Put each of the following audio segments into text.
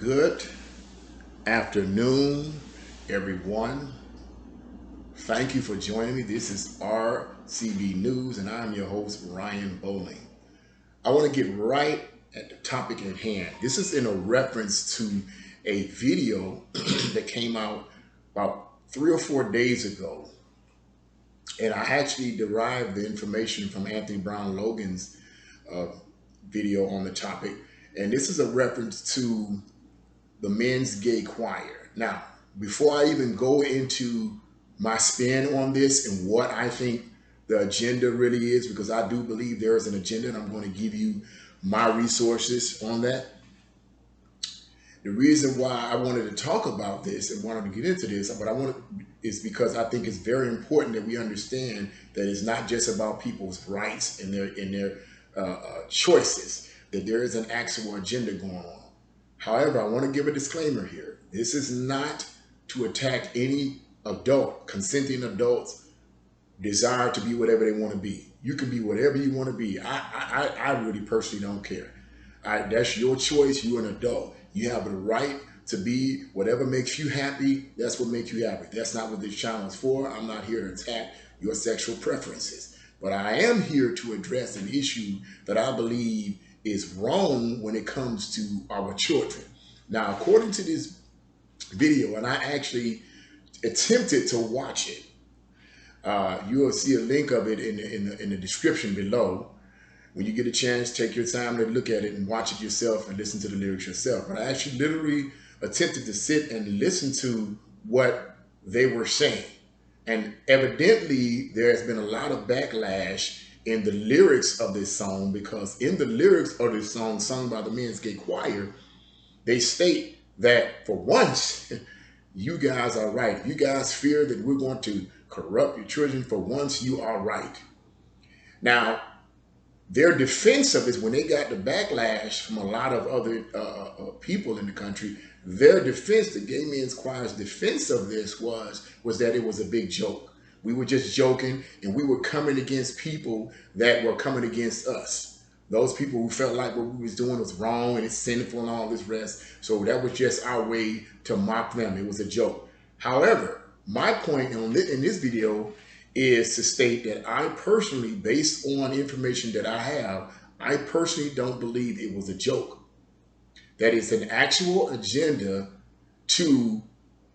Good afternoon, everyone. Thank you for joining me. This is RCB News, and I'm your host, Ryan Bowling. I want to get right at the topic at hand. This is in a reference to a video that came out about 3 or 4 days ago. And I actually derived the information from Anthony Brown Logan's uh, video on the topic. And this is a reference to the men's gay choir. Now, before I even go into my spin on this and what I think the agenda really is, because I do believe there is an agenda, and I'm going to give you my resources on that. The reason why I wanted to talk about this and wanted to get into this, but I want is because I think it's very important that we understand that it's not just about people's rights and their choices. That there is an actual agenda going on. However, I want to give a disclaimer here. This is not to attack any adult, consenting adults' desire to be whatever they want to be. You can be whatever you want to be. I really personally don't care. That's your choice. You're an adult. You have the right to be whatever makes you happy. That's what makes you happy. That's not what this channel is for. I'm not here to attack your sexual preferences. But I am here to address an issue that I believe is wrong when it comes to our children. Now, according to this video, and I actually attempted to watch it, you will see a link of it in the description below. When you get a chance, take your time to look at it and watch it yourself and listen to the lyrics yourself. But I actually literally attempted to sit and listen to what they were saying. And evidently, there has been a lot of backlash in the lyrics of this song, because in the lyrics of this song sung by the Men's Gay Choir, they state that for once, you guys are right. If you guys fear that we're going to corrupt your children, for once you are right. Now, their defense of this, when they got the backlash from a lot of other people in the country, their defense, the Gay Men's Choir's defense of this was that it was a big joke. We were just joking, and we were coming against people that were coming against us. Those people who felt like what we was doing was wrong and it's sinful and all this rest. So that was just our way to mock them. It was a joke. However, my point in this video is to state that I personally, based on information that I have, I personally don't believe it was a joke. That it's an actual agenda to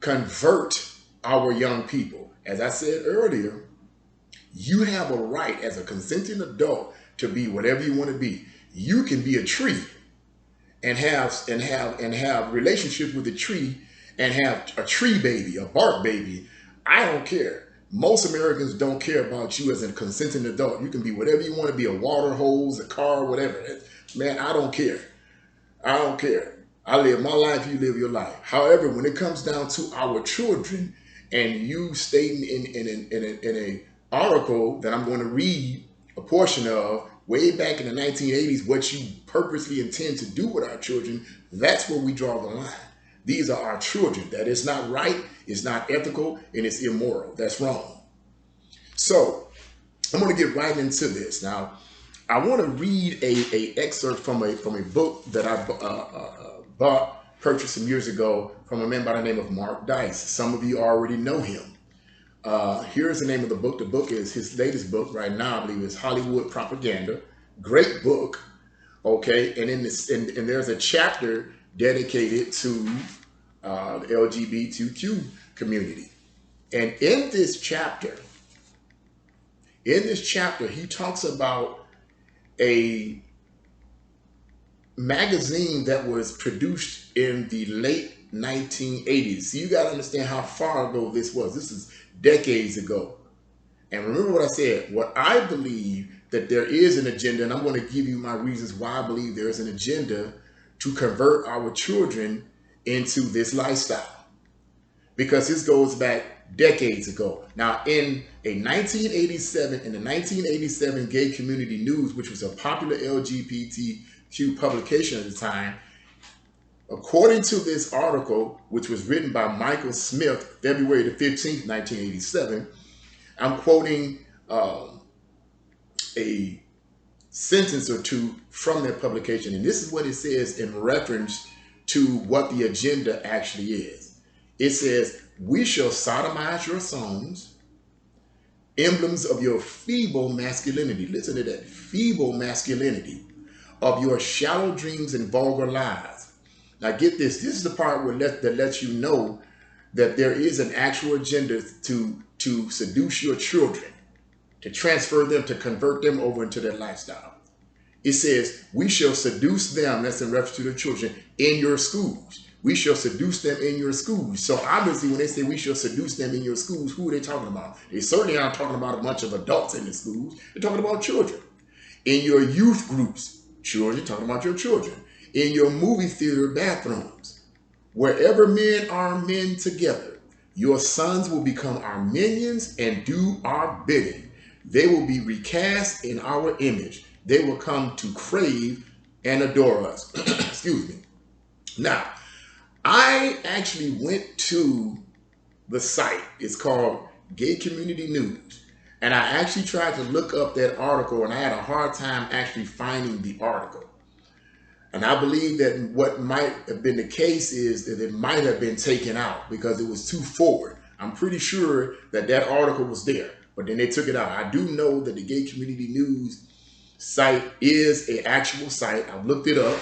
convert our young people. As I said earlier, you have a right as a consenting adult to be whatever you want to be. You can be a tree and have relationships with a tree and have a tree baby, a bark baby. I don't care. Most Americans don't care about you as a consenting adult. You can be whatever you want to be, a water hose, a car, whatever. Man, I don't care. I don't care. I live my life, you live your life. However, when it comes down to our children, and you stating in a article that I'm going to read a portion of way back in the 1980s, what you purposely intend to do with our children, that's where we draw the line. These are our children. That is not right, it's not ethical, and it's immoral. That's wrong. So I'm going to get right into this. Now, I want to read a excerpt from a book that I purchased some years ago from a man by the name of Mark Dice. Some of you already know him. Here's the name of the book. The book is his latest book right now, I believe, is Hollywood Propaganda. Great book. Okay, and there's a chapter dedicated to the LGBTQ community. And in this chapter, he talks about a magazine that was produced in the late 1980s. So you got to understand how far ago this was. This is decades ago. And remember what I said, what I believe that there is an agenda, and I'm going to give you my reasons why I believe there is an agenda to convert our children into this lifestyle. Because this goes back decades ago. Now, in the 1987 Gay Community News, which was a popular LGBTQ publication at the time, according to this article, which was written by Michael Smith, February the 15th, 1987, I'm quoting a sentence or two from that publication. And this is what it says in reference to what the agenda actually is. It says, we shall sodomize your sons, emblems of your feeble masculinity. Listen to that, feeble masculinity, of your shallow dreams and vulgar lies. Now get this, this is the part where that lets you know that there is an actual agenda to seduce your children, to transfer them, to convert them over into that lifestyle. It says, we shall seduce them, that's in reference to the children, in your schools. We shall seduce them in your schools. So obviously when they say we shall seduce them in your schools, who are they talking about? They certainly aren't talking about a bunch of adults in the schools. They're talking about children. In your youth groups, children, talking about your children. In your movie theater bathrooms, wherever men are men together, your sons will become our minions and do our bidding. They will be recast in our image. They will come to crave and adore us. Excuse me. Now, I actually went to the site. It's called Gay Community News. And I actually tried to look up that article, and I had a hard time actually finding the article. And I believe that what might have been the case is that it might have been taken out because it was too forward. I'm pretty sure that that article was there, but then they took it out. I do know that the Gay Community News site is an actual site. I've looked it up.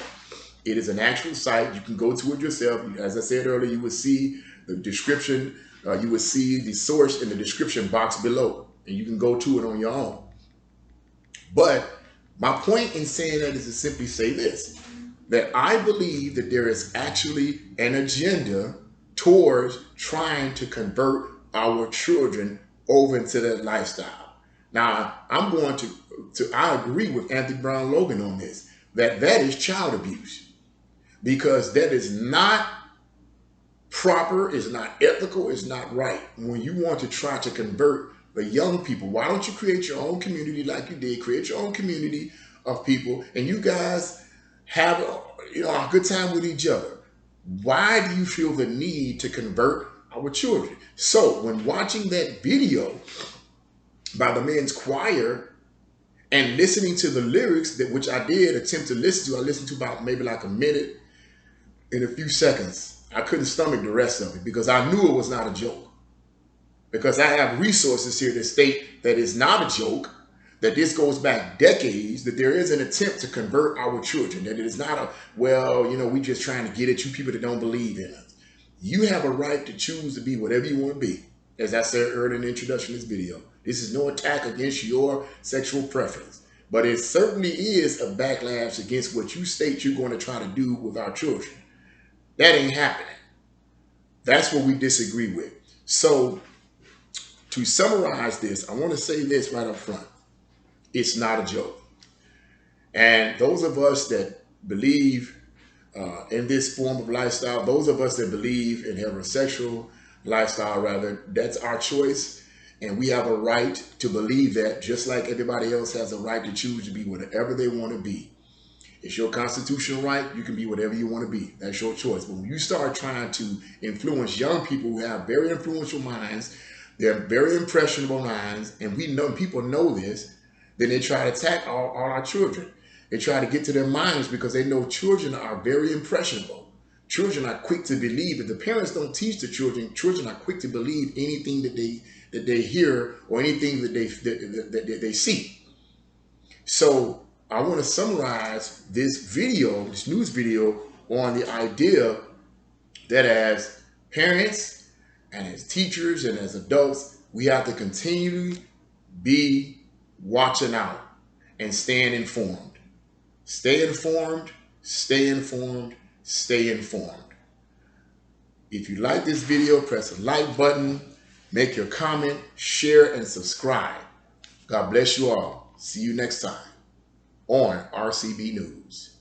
It is an actual site. You can go to it yourself. As I said earlier, you will see the description. You will see the source in the description box below, and you can go to it on your own. But my point in saying that is to simply say this, that I believe that there is actually an agenda towards trying to convert our children over into that lifestyle. Now, I'm going to I agree with Anthony Brown Logan on this, that is child abuse, because that is not proper, it's not ethical, it's not right. When you want to try to convert the young people, why don't you create your own community like you did? Create your own community of people, and you guys have a good time with each other. Why do you feel the need to convert our children? So when watching that video by the men's choir and listening to the lyrics, which I did attempt to listen to, I listened to about maybe like a minute in a few seconds. I couldn't stomach the rest of it because I knew it was not a joke. Because I have resources here that state that it's not a joke, that this goes back decades, that there is an attempt to convert our children, that it is not we just trying to get at you people that don't believe in us. You have a right to choose to be whatever you want to be. As I said earlier in the introduction of this video, this is no attack against your sexual preference, but it certainly is a backlash against what you state you're going to try to do with our children. That ain't happening. That's what we disagree with. So to summarize this, I want to say this right up front. It's not a joke. And those of us that believe in this form of lifestyle, those of us that believe in heterosexual lifestyle, rather, that's our choice. And we have a right to believe that, just like everybody else has a right to choose to be whatever they want to be. It's your constitutional right. You can be whatever you want to be. That's your choice. But when you start trying to influence young people who have very influential minds, they're very impressionable minds, and people know this, then they try to attack all our children. They try to get to their minds because they know children are very impressionable. Children are quick to believe. If the parents don't teach the children, children are quick to believe anything that they hear or anything that they see. So I want to summarize this news video, on the idea that as parents and as teachers and as adults, we have to continually be watching out and staying informed. Stay informed, stay informed, stay informed. If you like this video, press the like button, make your comment, share, and subscribe. God bless you all. See you next time on RCB News.